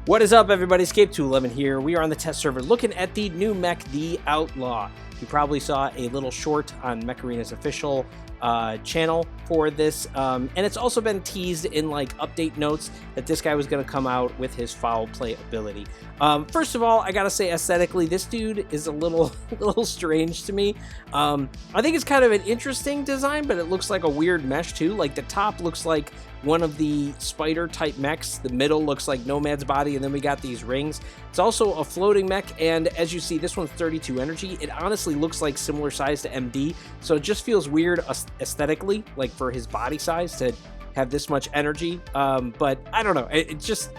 What is up, everybody? Escape211 here. We are on the test server looking at the new mech, the Outlaw. You probably saw a little short on Mech Arena's official channel for this, and it's also been teased in like update notes that this guy was going to come out with his foul play ability. First of all, I gotta say, aesthetically, this dude is a little strange to me. I think it's kind of an interesting design, but it looks like a weird mesh too. Like the top looks like one of the spider type mechs, the middle looks like Nomad's body, and then we got these rings. It's also a floating mech, and as you see, this one's 32 energy. It honestly looks like similar size to MD, so it just feels weird aesthetically, like for his body size to have this much energy. But I don't know, it's just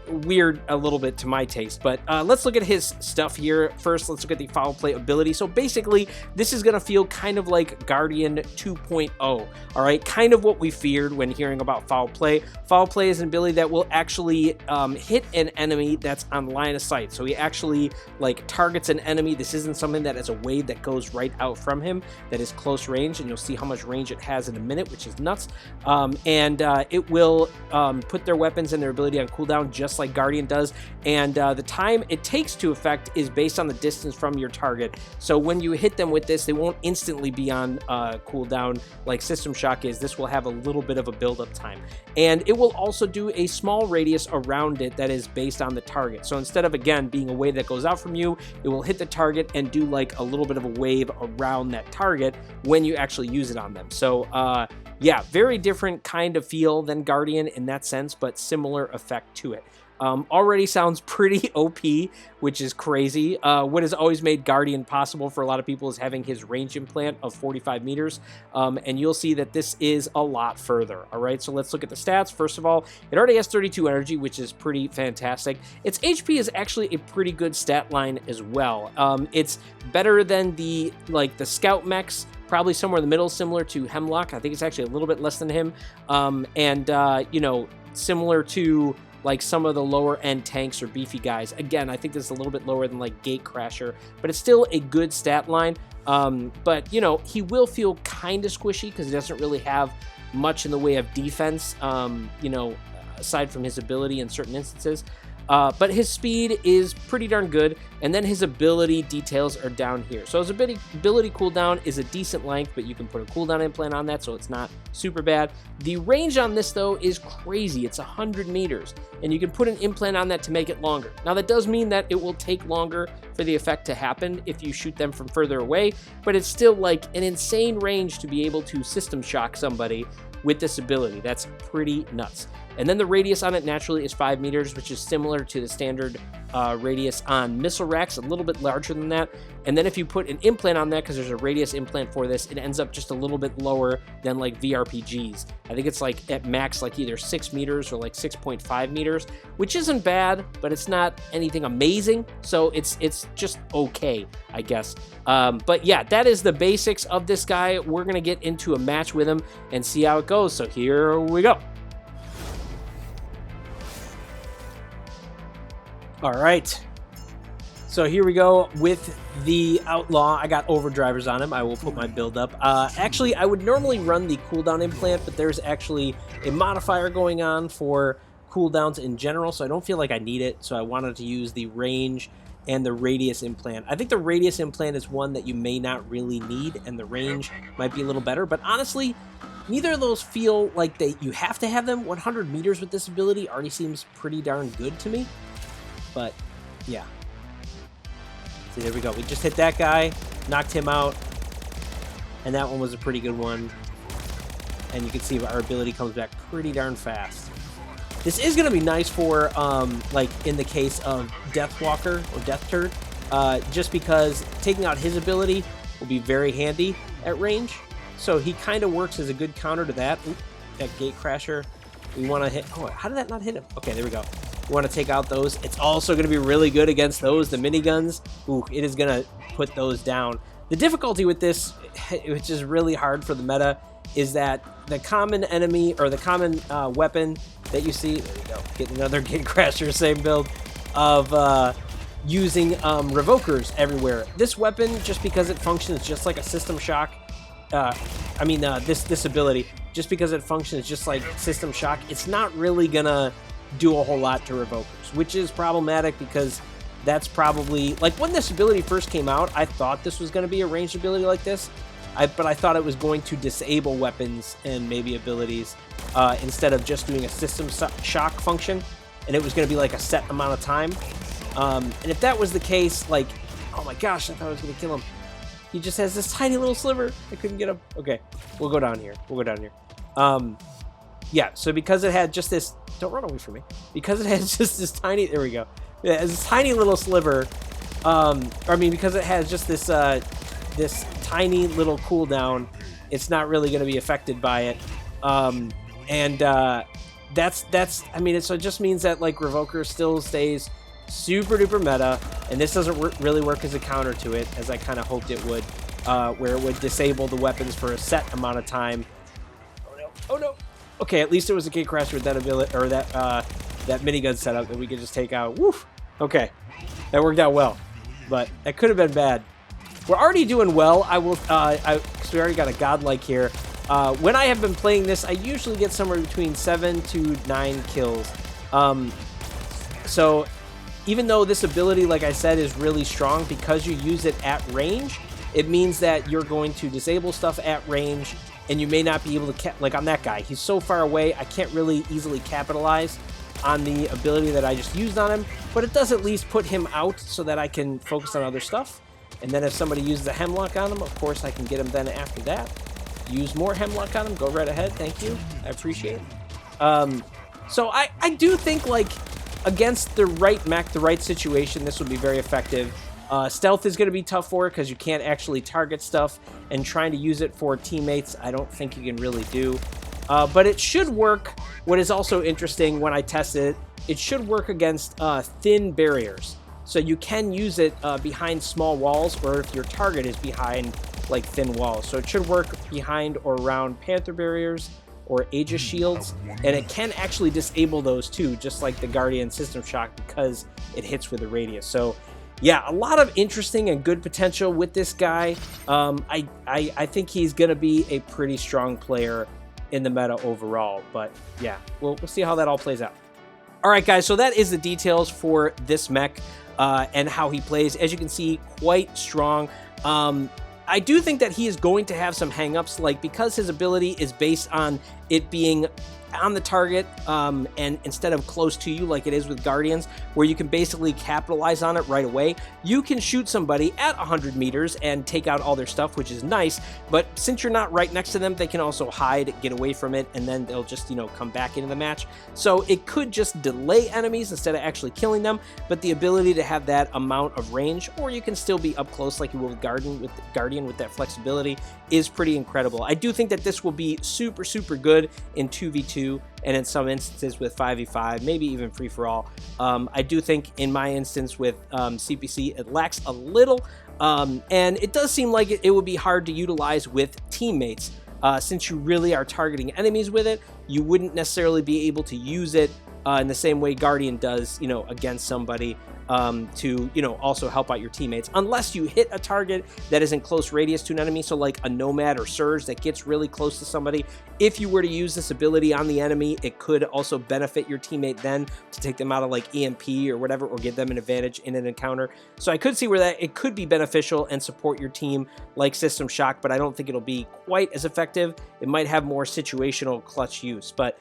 weird a little bit to my taste. But let's look at his stuff here. First, let's look at the foul play ability. So basically, this is going to feel kind of like Guardian 2.0, all right? Kind of what we feared when hearing about foul play. Foul play is an ability that will actually hit an enemy that's on line of sight. So he actually like targets an enemy. This isn't something that is a wave that goes right out from him, that is close range, and you'll see how much range it has in a minute, which is nuts. It will put their weapons and their ability on cooldown just like Guardian does, and the time it takes to effect is based on the distance from your target. So when you hit them with this, they won't instantly be on cooldown like System Shock is. This will have a little bit of a build-up time, and it will also do a small radius around it that is based on the target. So instead of, again, being a wave that goes out from you, it will hit the target and do like a little bit of a wave around that target when you actually use it on them. So yeah, very different kind of feel than Guardian in that sense, but similar effect to it. Already sounds pretty OP, which is crazy. What has always made Guardian possible for a lot of people is having his range implant of 45 meters, and you'll see that this is a lot further. All right, so let's look at the stats. First of all, it already has 32 energy, which is pretty fantastic. Its HP is actually a pretty good stat line as well. It's better than the scout mechs, probably somewhere in the middle, similar to Hemlock. I think it's actually a little bit less than him, you know, similar to like some of the lower end tanks or beefy guys. Again, I think this is a little bit lower than like Gatecrasher, but it's still a good stat line. But you know, he will feel kind of squishy because he doesn't really have much in the way of defense, you know, aside from his ability in certain instances. But his speed is pretty darn good, and then his ability details are down here. So his ability cooldown is a decent length, but you can put a cooldown implant on that, so it's not super bad. The range on this, though, is crazy. It's 100 meters, and you can put an implant on that to make it longer. Now, that does mean that it will take longer for the effect to happen if you shoot them from further away, but it's still like an insane range to be able to system shock somebody with this ability. That's pretty nuts. And then the radius on it naturally is 5 meters, which is similar to the standard radius on missile racks, a little bit larger than that. And then if you put an implant on that, because there's a radius implant for this, it ends up just a little bit lower than like VRPGs. I think it's like at max like either 6 meters or like 6.5 meters, which isn't bad, but it's not anything amazing. So it's just okay, I guess. But yeah, that is the basics of this guy. We're going to get into a match with him and see how it goes. So here we go. All right, so here we go with the Outlaw. I got overdrivers on him. I will put my build up. Actually, I would normally run the cooldown implant, but there's actually a modifier going on for cooldowns in general, so I don't feel like I need it. So I wanted to use the range and the radius implant. I think the radius implant is one that you may not really need, and the range might be a little better. But honestly, neither of those feel like you have to have them. 100 meters with this ability already seems pretty darn good to me. But yeah, see, there we go. We just hit that guy, knocked him out, and that one was a pretty good one. And you can see our ability comes back pretty darn fast. This is going to be nice for like in the case of Deathwalker or Death Turd, just because taking out his ability will be very handy at range. So he kind of works as a good counter to that. Oop, that Gatecrasher. We want to hit. Oh, how did that not hit him? Okay, there we go. We want to take out those. It's also going to be really good against those, the miniguns. Ooh, it is going to put those down. The difficulty with this, which is really hard for the meta, is that the common enemy or the common weapon that you see, there we go, get another Gatecrasher, same build, of using revokers everywhere. This weapon, just because it functions just like a System Shock, this ability, just because it functions just like System Shock, it's not really gonna do a whole lot to Revokers, which is problematic because that's probably, like, when this ability first came out, I thought this was going to be a ranged ability like this, but I thought it was going to disable weapons and maybe abilities instead of just doing a system shock function, and it was going to be like a set amount of time. And if that was the case, like, oh my gosh, I thought I was going to kill him. He just has this tiny little sliver. I couldn't get him. Okay, we'll go down here. We'll go down here. Yeah, so because it had just this, don't run away from me. Because it has just this tiny, there we go. Yeah, it's this tiny little sliver. Because it has just this this tiny little cooldown, it's not really going to be affected by it. That's I mean, so it just means that, like, Revoker still stays super duper meta, and this doesn't really work as a counter to it, as I kind of hoped it would, where it would disable the weapons for a set amount of time. Oh no! Oh no! Okay, at least it was a Gate Crasher with that ability, or that minigun setup that we could just take out. Woof! Okay, that worked out well, but that could have been bad. We're already doing well. Because we already got a godlike here. When I have been playing this, I usually get somewhere between 7 to 9 kills. So even though this ability, like I said, is really strong, because you use it at range, it means that you're going to disable stuff at range, and you may not be able to, like on that guy, he's so far away, I can't really easily capitalize on the ability that I just used on him, but it does at least put him out so that I can focus on other stuff. And then if somebody uses a Hemlock on him, of course I can get him then after that. Use more Hemlock on him, go right ahead, thank you, I appreciate it. So I do think, like, against the right mech, the right situation, this would be very effective. Stealth is going to be tough for it because you can't actually target stuff, and trying to use it for teammates, I don't think you can really do. But it should work. What is also interesting when I tested it, it should work against thin barriers. So you can use it behind small walls, or if your target is behind, like, thin walls. So it should work behind or around Panther barriers or Aegis shields, and it can actually disable those too, just like the Guardian System Shock, because it hits with a radius. So yeah, a lot of interesting and good potential with this guy. I think he's gonna be a pretty strong player in the meta overall, but yeah, we'll see how that all plays out. All right, guys, so that is the details for this mech and how he plays. As you can see, quite strong. I do think that he is going to have some hangups, like, because his ability is based on it being on the target and instead of close to you like it is with Guardians, where you can basically capitalize on it right away. You can shoot somebody at 100 meters and take out all their stuff, which is nice, but since you're not right next to them, they can also hide, get away from it, and then they'll just, you know, come back into the match. So it could just delay enemies instead of actually killing them, but the ability to have that amount of range, or you can still be up close like you will with Guardian with that flexibility, is pretty incredible. I do think that this will be super, super good in 2v2, and in some instances with 5v5, maybe even free-for-all. I do think in my instance with CPC, it lacks a little, and it does seem like it would be hard to utilize with teammates. Since you really are targeting enemies with it, you wouldn't necessarily be able to use it in the same way Guardian does, you know, against somebody to, you know, also help out your teammates, unless you hit a target that is in close radius to an enemy. So like a Nomad or Surge that gets really close to somebody, if you were to use this ability on the enemy, it could also benefit your teammate then to take them out of like EMP or whatever, or give them an advantage in an encounter. So I could see where that it could be beneficial and support your team like System Shock, but I don't think it'll be quite as effective. It might have more situational clutch use, but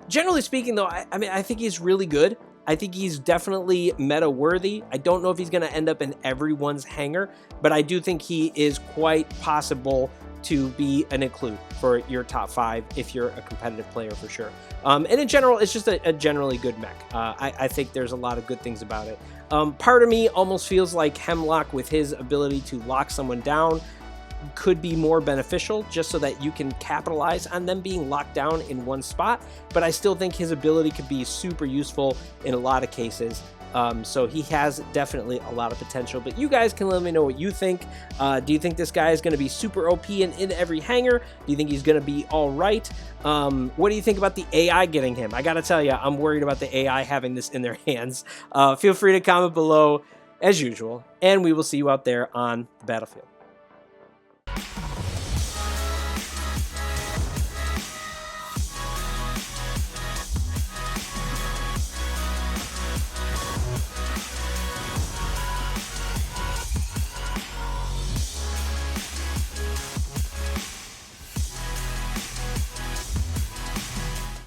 generally speaking though, I think he's really good. I think he's definitely meta worthy. I don't know if he's going to end up in everyone's hangar, but I do think he is quite possible to be an include for your top 5 if you're a competitive player for sure. And in general, it's just a generally good mech. I think there's a lot of good things about it. Part of me almost feels like Hemlock, with his ability to lock someone down, could be more beneficial, just so that you can capitalize on them being locked down in one spot, but I still think his ability could be super useful in a lot of cases. So he has definitely a lot of potential, but you guys can let me know what you think. Do you think this guy is going to be super OP and in every hangar? Do you think he's going to be all right? What do you think about the AI getting him? I gotta tell you, I'm worried about the AI having this in their hands. Feel free to comment below as usual, and we will see you out there on the battlefield.